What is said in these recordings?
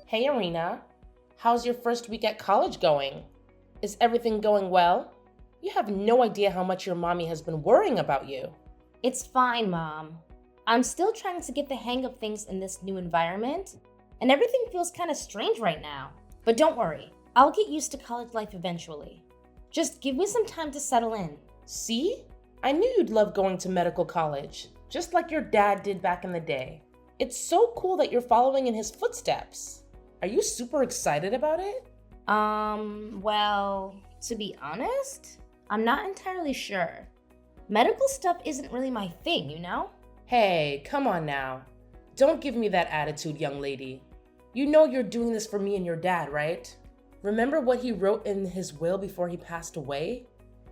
Hey Arena, how's your first week at college going? Is everything going well? You have no idea how much your mommy has been worrying about you. It's fine, Mom. I'm still trying to get the hang of things in this new environment, and everything feels kind of strange right now. But don't worry, I'll get used to college life eventually. Just give me some time to settle in. See? I knew you'd love going to medical college, just like your dad did back in the day. It's so cool that you're following in his footsteps. Are you super excited about it? Well, to be honest, I'm not entirely sure. Medical stuff isn't really my thing, you know? Hey, come on now. Don't give me that attitude, young lady. You know you're doing this for me and your dad, right? Remember what he wrote in his will before he passed away?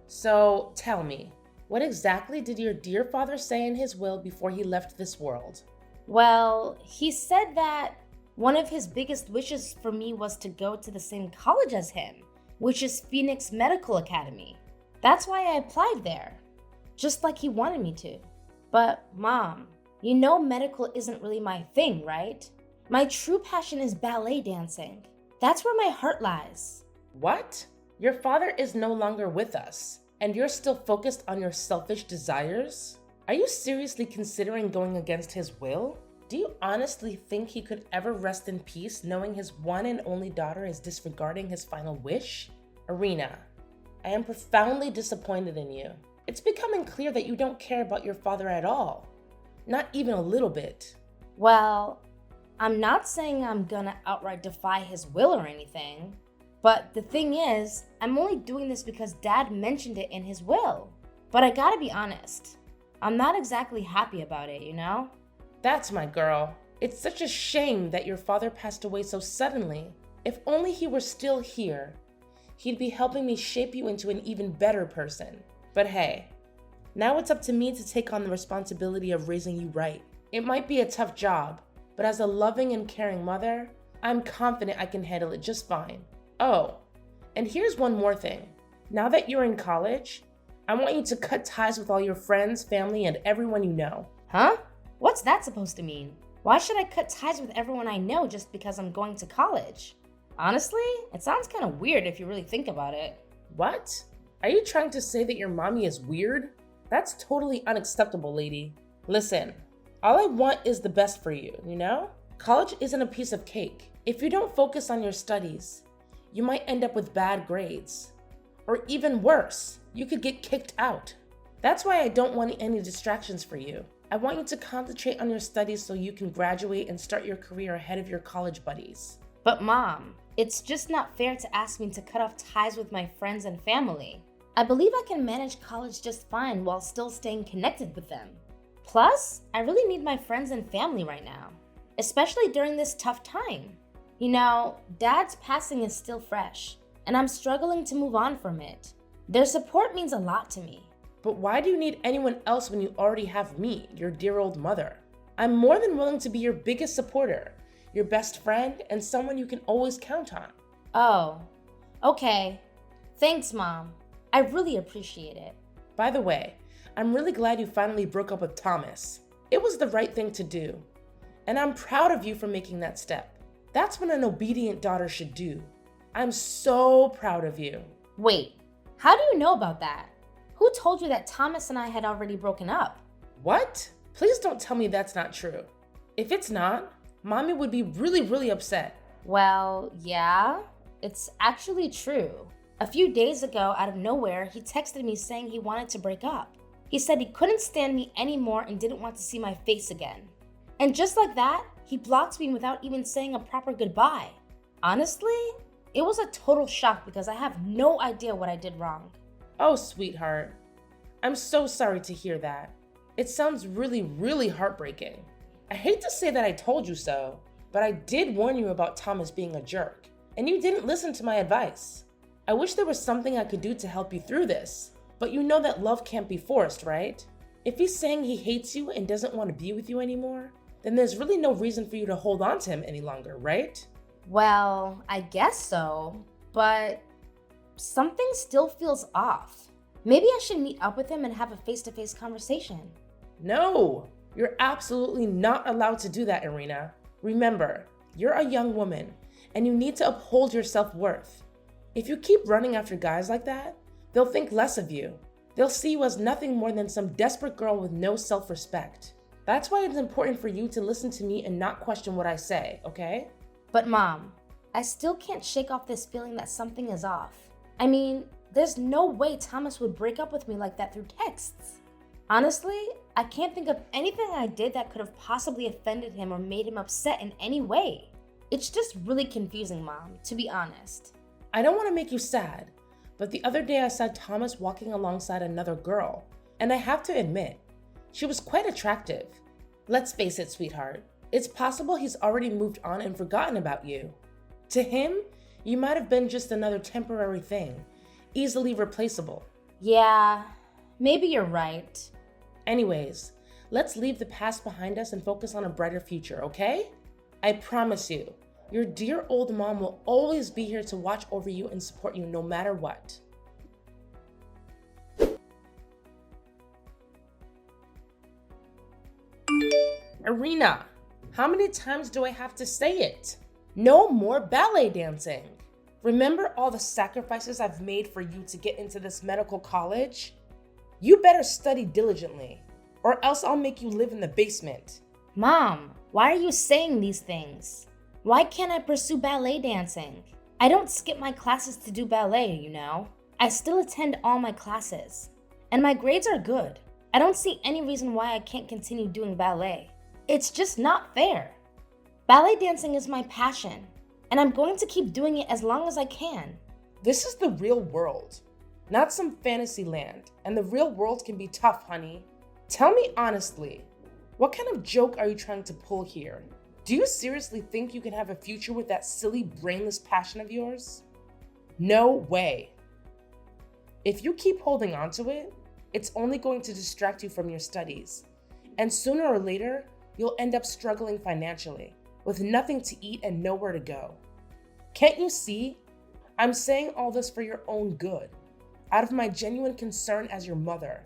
So, tell me, what exactly did your dear father say in his will before he left this world? Well, he said that one of his biggest wishes for me was to go to the same college as him, which is Phoenix Medical Academy. That's why I applied there, just like he wanted me to. But, Mom, you know medical isn't really my thing, right? My true passion is ballet dancing. That's where my heart lies. What? Your father is no longer with us, and you're still focused on your selfish desires? Are you seriously considering going against his will? Do you honestly think he could ever rest in peace knowing his one and only daughter is disregarding his final wish? Arena, I am profoundly disappointed in you. It's becoming clear that you don't care about your father at all. Not even a little bit. Well, I'm not saying I'm gonna outright defy his will or anything, but the thing is, I'm only doing this because Dad mentioned it in his will. But I gotta be honest, I'm not exactly happy about it, you know? That's my girl. It's such a shame that your father passed away so suddenly. If only he were still here, he'd be helping me shape you into an even better person. But hey, now it's up to me to take on the responsibility of raising you right. It might be a tough job, but as a loving and caring mother, I'm confident I can handle it just fine. Oh, and here's one more thing. Now that you're in college, I want you to cut ties with all your friends, family, and everyone you know. Huh? What's that supposed to mean? Why should I cut ties with everyone I know just because I'm going to college? Honestly, it sounds kind of weird if you really think about it. What? Are you trying to say that your mommy is weird? That's totally unacceptable, lady. Listen, all I want is the best for you, you know? College isn't a piece of cake. If you don't focus on your studies, you might end up with bad grades. Or even worse, you could get kicked out. That's why I don't want any distractions for you. I want you to concentrate on your studies so you can graduate and start your career ahead of your college buddies. But Mom, it's just not fair to ask me to cut off ties with my friends and family. I believe I can manage college just fine while still staying connected with them. Plus, I really need my friends and family right now, especially during this tough time. You know, Dad's passing is still fresh, and I'm struggling to move on from it. Their support means a lot to me. But why do you need anyone else when you already have me, your dear old mother? I'm more than willing to be your biggest supporter, your best friend, and someone you can always count on. Oh, okay. Thanks, Mom. I really appreciate it. By the way, I'm really glad you finally broke up with Thomas. It was the right thing to do. And I'm proud of you for making that step. That's what an obedient daughter should do. I'm so proud of you. Wait, how do you know about that? Who told you that Thomas and I had already broken up? What? Please don't tell me that's not true. If it's not, Mommy would be really upset. Well, yeah, it's actually true. A few days ago, out of nowhere, he texted me saying he wanted to break up. He said he couldn't stand me anymore and didn't want to see my face again. And just like that, he blocked me without even saying a proper goodbye. Honestly, it was a total shock because I have no idea what I did wrong. Oh, sweetheart. I'm so sorry to hear that. It sounds really heartbreaking. I hate to say that I told you so, but I did warn you about Thomas being a jerk, and you didn't listen to my advice. I wish there was something I could do to help you through this, but you know that love can't be forced, right? If he's saying he hates you and doesn't want to be with you anymore, then there's really no reason for you to hold on to him any longer, right? Well, I guess so, but something still feels off. Maybe I should meet up with him and have a face-to-face conversation. No, you're absolutely not allowed to do that, Irina. Remember, you're a young woman, and you need to uphold your self-worth. If you keep running after guys like that, they'll think less of you. They'll see you as nothing more than some desperate girl with no self-respect. That's why it's important for you to listen to me and not question what I say, okay? But Mom, I still can't shake off this feeling that something is off. I mean, there's no way Thomas would break up with me like that through texts. Honestly, I can't think of anything I did that could have possibly offended him or made him upset in any way. It's just really confusing, Mom, to be honest. I don't want to make you sad, but the other day I saw Thomas walking alongside another girl, and I have to admit, she was quite attractive. Let's face it, sweetheart, it's possible he's already moved on and forgotten about you. To him, you might have been just another temporary thing, easily replaceable. Yeah, maybe you're right. Anyways, let's leave the past behind us and focus on a brighter future, okay? I promise you, your dear old mom will always be here to watch over you and support you no matter what. Irina, how many times do I have to say it? No more ballet dancing. Remember all the sacrifices I've made for you to get into this medical college? You better study diligently, or else I'll make you live in the basement. Mom, why are you saying these things? Why can't I pursue ballet dancing? I don't skip my classes to do ballet, you know. I still attend all my classes, and my grades are good. I don't see any reason why I can't continue doing ballet. It's just not fair. Ballet dancing is my passion, and I'm going to keep doing it as long as I can. This is the real world, not some fantasy land, and the real world can be tough, honey. Tell me honestly, what kind of joke are you trying to pull here? Do you seriously think you can have a future with that silly, brainless passion of yours? No way. If you keep holding on to it, it's only going to distract you from your studies, and sooner or later, you'll end up struggling financially, with nothing to eat and nowhere to go. Can't you see? I'm saying all this for your own good, out of my genuine concern as your mother.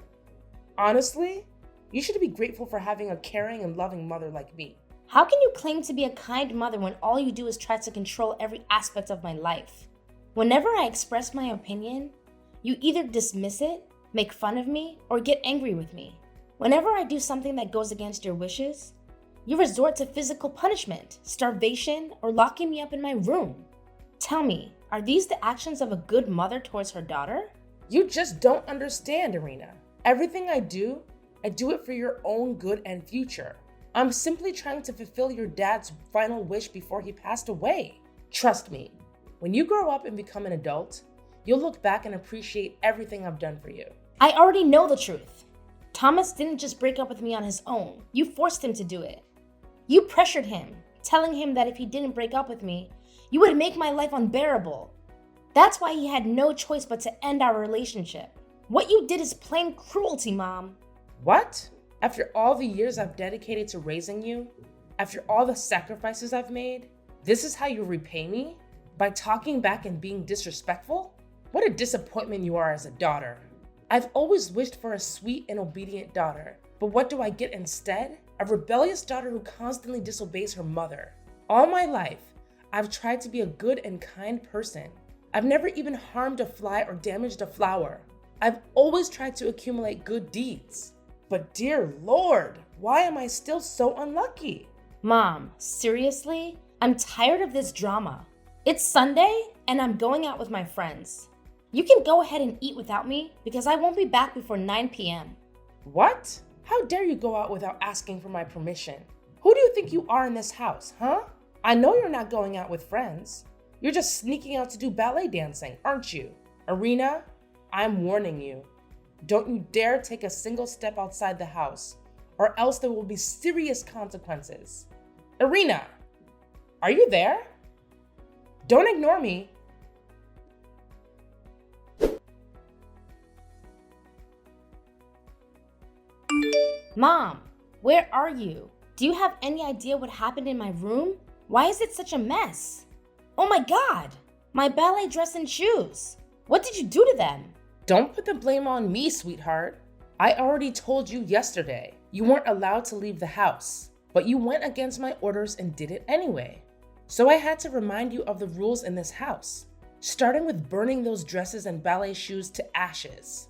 Honestly, you should be grateful for having a caring and loving mother like me. How can you claim to be a kind mother when all you do is try to control every aspect of my life? Whenever I express my opinion, you either dismiss it, make fun of me, or get angry with me. Whenever I do something that goes against your wishes, you resort to physical punishment, starvation, or locking me up in my room. Tell me, are these the actions of a good mother towards her daughter? You just don't understand, Irina. Everything I do it for your own good and future. I'm simply trying to fulfill your dad's final wish before he passed away. Trust me, when you grow up and become an adult, you'll look back and appreciate everything I've done for you. I already know the truth. Thomas didn't just break up with me on his own. You forced him to do it. You pressured him, telling him that if he didn't break up with me, you would make my life unbearable. That's why he had no choice but to end our relationship. What you did is plain cruelty, Mom. What? After all the years I've dedicated to raising you, after all the sacrifices I've made, this is how you repay me? By talking back and being disrespectful? What a disappointment you are as a daughter. I've always wished for a sweet and obedient daughter, but what do I get instead? A rebellious daughter who constantly disobeys her mother. All my life, I've tried to be a good and kind person. I've never even harmed a fly or damaged a flower. I've always tried to accumulate good deeds. But dear Lord, why am I still so unlucky? Mom, seriously? I'm tired of this drama. It's Sunday, and I'm going out with my friends. You can go ahead and eat without me because I won't be back before 9 p.m. What? How dare you go out without asking for my permission? Who do you think you are in this house, huh? I know you're not going out with friends. You're just sneaking out to do ballet dancing, aren't you? Irina, I'm warning you. Don't you dare take a single step outside the house, or else there will be serious consequences. Irina, are you there? Don't ignore me. Mom, where are you? Do you have any idea what happened in my room? Why is it such a mess? Oh my God, my ballet dress and shoes. What did you do to them? Don't put the blame on me, sweetheart. I already told you yesterday you weren't allowed to leave the house, but you went against my orders and did it anyway. So I had to remind you of the rules in this house, starting with burning those dresses and ballet shoes to ashes.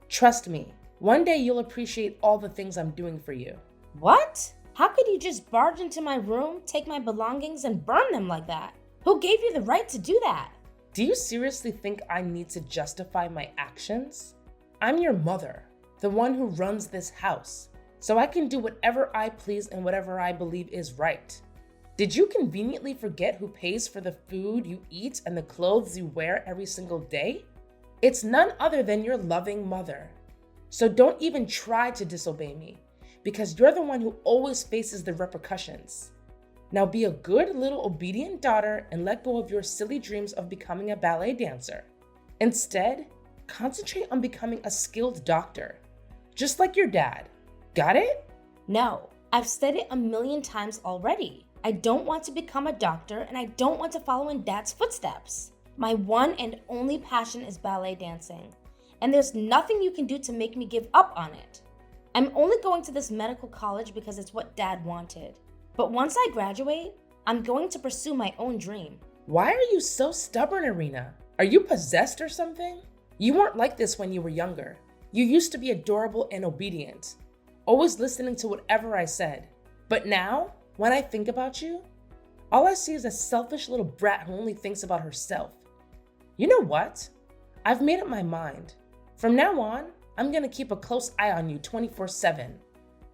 Trust me, one day you'll appreciate all the things I'm doing for you. What? How could you just barge into my room, take my belongings, and burn them like that? Who gave you the right to do that? Do you seriously think I need to justify my actions? I'm your mother, the one who runs this house, so I can do whatever I please and whatever I believe is right. Did you conveniently forget who pays for the food you eat and the clothes you wear every single day? It's none other than your loving mother. So don't even try to disobey me, because you're the one who always faces the repercussions. Now be a good little obedient daughter and let go of your silly dreams of becoming a ballet dancer. Instead, concentrate on becoming a skilled doctor, just like your dad. Got it? No, I've said it 1,000,000 times already. I don't want to become a doctor and I don't want to follow in Dad's footsteps. My one and only passion is ballet dancing, and there's nothing you can do to make me give up on it. I'm only going to this medical college because it's what Dad wanted. But once I graduate, I'm going to pursue my own dream. Why are you so stubborn, Irina? Are you possessed or something? You weren't like this when you were younger. You used to be adorable and obedient, always listening to whatever I said. But now, when I think about you, all I see is a selfish little brat who only thinks about herself. You know what? I've made up my mind. From now on, I'm gonna keep a close eye on you 24/7.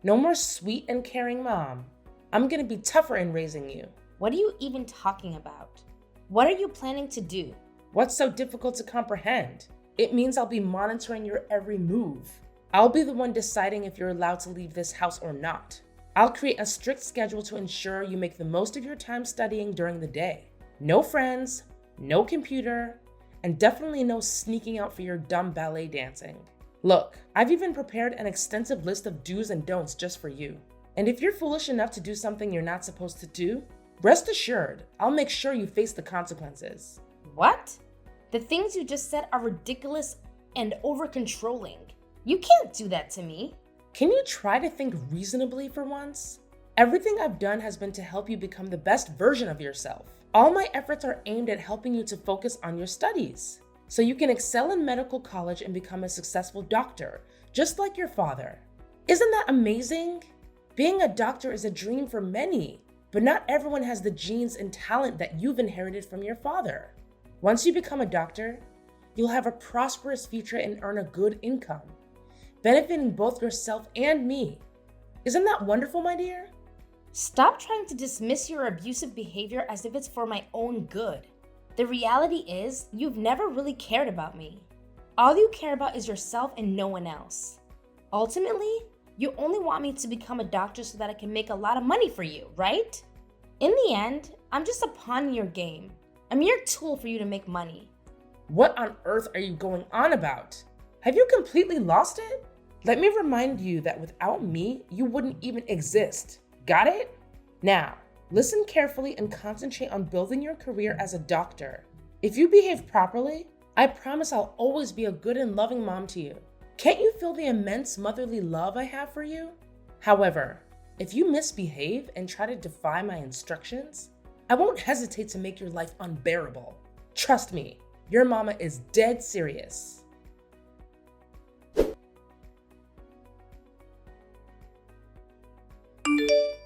No more sweet and caring mom. I'm gonna be tougher in raising you. What are you even talking about? What are you planning to do? What's so difficult to comprehend? It means I'll be monitoring your every move. I'll be the one deciding if you're allowed to leave this house or not. I'll create a strict schedule to ensure you make the most of your time studying during the day. No friends, no computer, and definitely no sneaking out for your dumb ballet dancing. Look, I've even prepared an extensive list of do's and don'ts just for you. And if you're foolish enough to do something you're not supposed to do, rest assured, I'll make sure you face the consequences. What? The things you just said are ridiculous and over-controlling. You can't do that to me. Can you try to think reasonably for once? Everything I've done has been to help you become the best version of yourself. All my efforts are aimed at helping you to focus on your studies, so you can excel in medical college and become a successful doctor, just like your father. Isn't that amazing? Being a doctor is a dream for many, but not everyone has the genes and talent that you've inherited from your father. Once you become a doctor, you'll have a prosperous future and earn a good income, benefiting both yourself and me. Isn't that wonderful, my dear? Stop trying to dismiss your abusive behavior as if it's for my own good. The reality is, you've never really cared about me. All you care about is yourself and no one else. Ultimately, you only want me to become a doctor so that I can make a lot of money for you, right? In the end, I'm just a pawn in your game. A mere tool for you to make money. What on earth are you going on about? Have you completely lost it? Let me remind you that without me, you wouldn't even exist. Got it? Now, listen carefully and concentrate on building your career as a doctor. If you behave properly, I promise I'll always be a good and loving mom to you. Can't you feel the immense motherly love I have for you? However, if you misbehave and try to defy my instructions, I won't hesitate to make your life unbearable. Trust me, your mama is dead serious.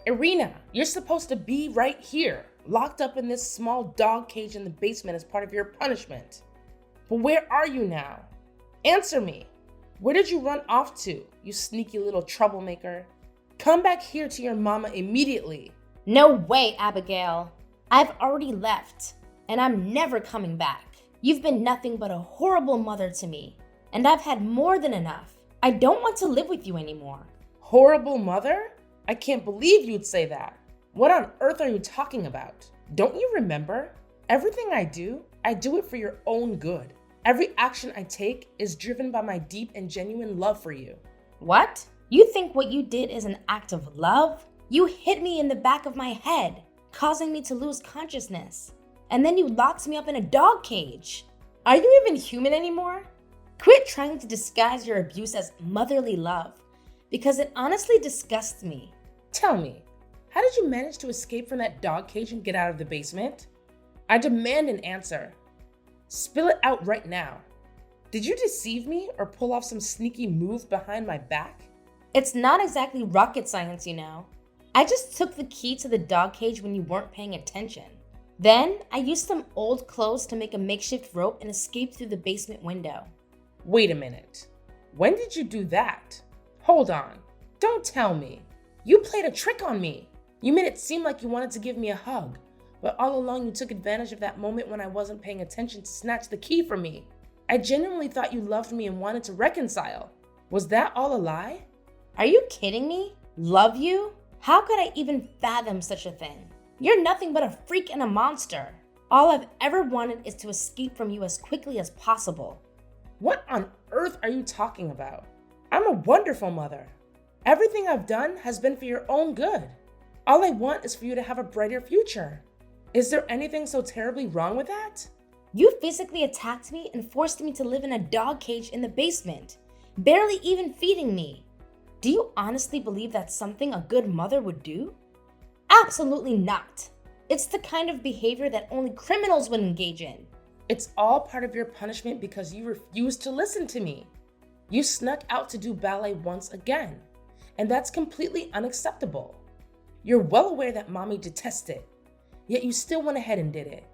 Irina, you're supposed to be right here, locked up in this small dog cage in the basement as part of your punishment. But where are you now? Answer me. Where did you run off to, you sneaky little troublemaker? Come back here to your mama immediately. No way, Abigail. I've already left, and I'm never coming back. You've been nothing but a horrible mother to me, and I've had more than enough. I don't want to live with you anymore. Horrible mother? I can't believe you'd say that. What on earth are you talking about? Don't you remember? Everything I do it for your own good. Every action I take is driven by my deep and genuine love for you. What? You think what you did is an act of love? You hit me in the back of my head, causing me to lose consciousness. And then you locked me up in a dog cage. Are you even human anymore? Quit trying to disguise your abuse as motherly love, because it honestly disgusts me. Tell me, How did you manage to escape from that dog cage and get out of the basement? I demand an answer. Spill it out right now. Did you deceive me or pull off some sneaky move behind my back? It's not exactly rocket science, you know. I just took the key to the dog cage when you weren't paying attention. Then, I used some old clothes to make a makeshift rope and escape through the basement window. Wait a minute. When did you do that? Hold on. Don't tell me. You played a trick on me. You made it seem like you wanted to give me a hug, but all along you took advantage of that moment when I wasn't paying attention to snatch the key from me. I genuinely thought you loved me and wanted to reconcile. Was that all a lie? Are you kidding me? Love you? How could I even fathom such a thing? You're nothing but a freak and a monster. All I've ever wanted is to escape from you as quickly as possible. What on earth are you talking about? I'm a wonderful mother. Everything I've done has been for your own good. All I want is for you to have a brighter future. Is there anything so terribly wrong with that? You physically attacked me and forced me to live in a dog cage in the basement, barely even feeding me. Do you honestly believe that's something a good mother would do? Absolutely not. It's the kind of behavior that only criminals would engage in. It's all part of your punishment because you refused to listen to me. You snuck out to do ballet once again, and that's completely unacceptable. You're well aware that mommy detests it, yet you still went ahead and did it.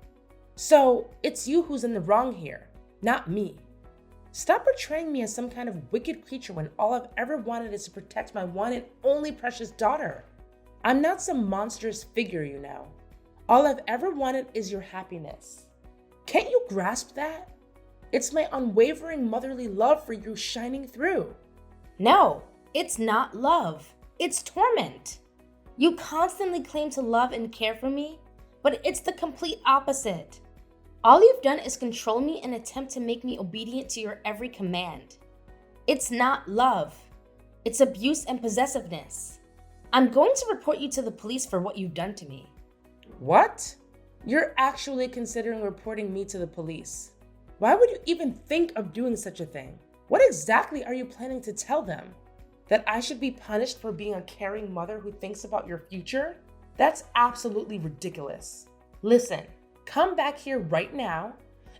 So it's you who's in the wrong here, not me. Stop portraying me as some kind of wicked creature when all I've ever wanted is to protect my one and only precious daughter. I'm not some monstrous figure, you know. All I've ever wanted is your happiness. Can't you grasp that? It's my unwavering motherly love for you shining through. No, it's not love. It's torment. You constantly claim to love and care for me, but it's the complete opposite. All you've done is control me and attempt to make me obedient to your every command. It's not love. It's abuse and possessiveness. I'm going to report you to the police for what you've done to me. What? You're actually considering reporting me to the police. Why would you even think of doing such a thing? What exactly are you planning to tell them? That I should be punished for being a caring mother who thinks about your future? That's absolutely ridiculous. Listen, come back here right now,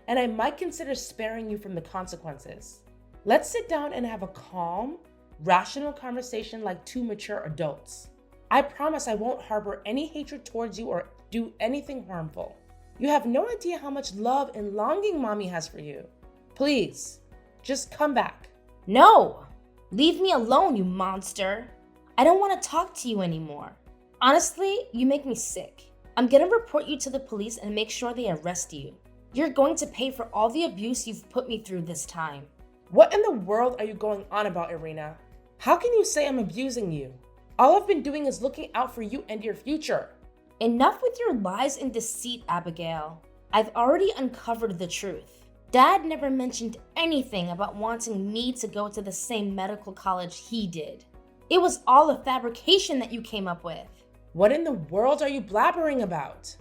and I might consider sparing you from the consequences. Let's sit down and have a calm, rational conversation like two mature adults. I promise I won't harbor any hatred towards you or do anything harmful. You have no idea how much love and longing mommy has for you. Please, just come back. No! Leave me alone, you monster. I don't want to talk to you anymore. Honestly, you make me sick. I'm gonna report you to the police and make sure they arrest you. You're going to pay for all the abuse you've put me through this time. What in the world are you going on about, Irina? How can you say I'm abusing you? All I've been doing is looking out for you and your future. Enough with your lies and deceit, Abigail. I've already uncovered the truth. Dad never mentioned anything about wanting me to go to the same medical college he did. It was all a fabrication that you came up with. What in the world are you blabbering about?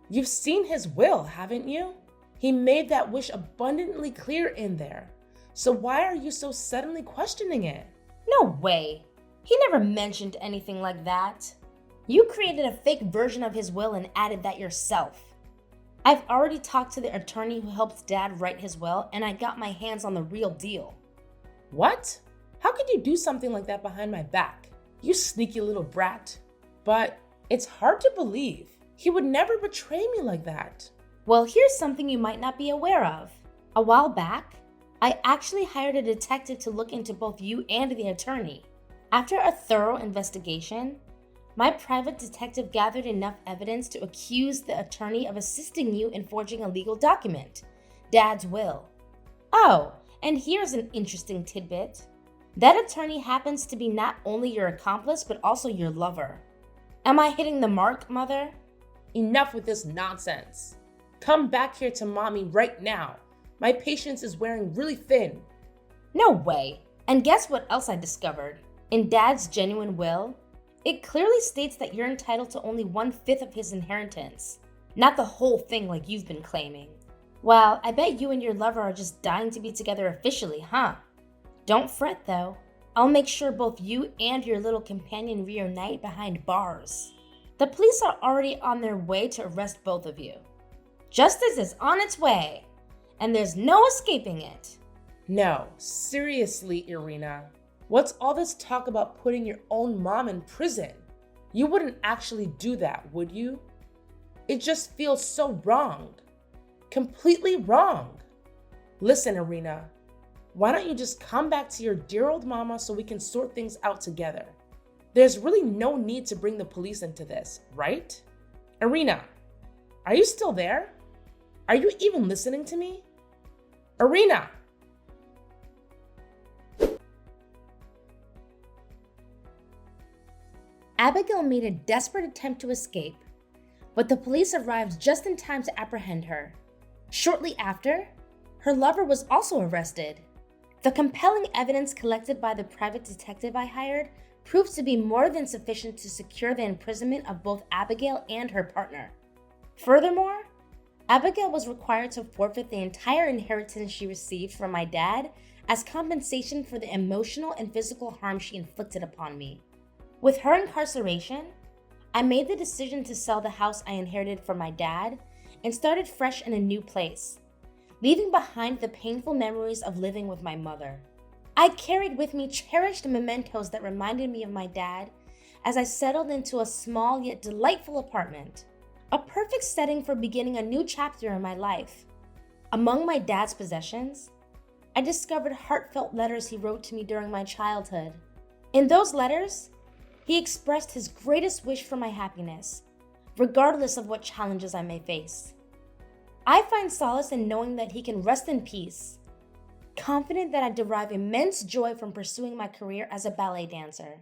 You've seen his will, haven't you? He made that wish abundantly clear in there. So why are you so suddenly questioning it? No way. He never mentioned anything like that. You created a fake version of his will and added that yourself. I've already talked to the attorney who helped Dad write his will, and I got my hands on the real deal. What? How could you do something like that behind my back? You sneaky little brat. But it's hard to believe. He would never betray me like that. Well, here's something you might not be aware of. A while back, I actually hired a detective to look into both you and the attorney. After a thorough investigation, my private detective gathered enough evidence to accuse the attorney of assisting you in forging a legal document, Dad's will. Oh, and here's an interesting tidbit. That attorney happens to be not only your accomplice, but also your lover. Am I hitting the mark, Mother? Enough with this nonsense. Come back here to mommy right now. My patience is wearing really thin. No way. And guess what else I discovered? In Dad's genuine will, it clearly states that you're entitled to only 1/5 of his inheritance, not the whole thing like you've been claiming. Well, I bet you and your lover are just dying to be together officially, huh? Don't fret though. I'll make sure both you and your little companion reunite behind bars. The police are already on their way to arrest both of you. Justice is on its way, and there's no escaping it. No, seriously, Irina. What's all this talk about putting your own mom in prison? You wouldn't actually do that, would you? It just feels so wrong. Completely wrong. Listen, Irina, why don't you just come back to your dear old mama so we can sort things out together? There's really no need to bring the police into this, right? Irina, are you still there? Are you even listening to me? Irina! Abigail made a desperate attempt to escape, but the police arrived just in time to apprehend her. Shortly after, her lover was also arrested. The compelling evidence collected by the private detective I hired proved to be more than sufficient to secure the imprisonment of both Abigail and her partner. Furthermore, Abigail was required to forfeit the entire inheritance she received from my dad as compensation for the emotional and physical harm she inflicted upon me. With her incarceration, I made the decision to sell the house I inherited from my dad and started fresh in a new place, leaving behind the painful memories of living with my mother. I carried with me cherished mementos that reminded me of my dad as I settled into a small yet delightful apartment, a perfect setting for beginning a new chapter in my life. Among my dad's possessions, I discovered heartfelt letters he wrote to me during my childhood. In those letters, he expressed his greatest wish for my happiness, regardless of what challenges I may face. I find solace in knowing that he can rest in peace, confident that I derive immense joy from pursuing my career as a ballet dancer.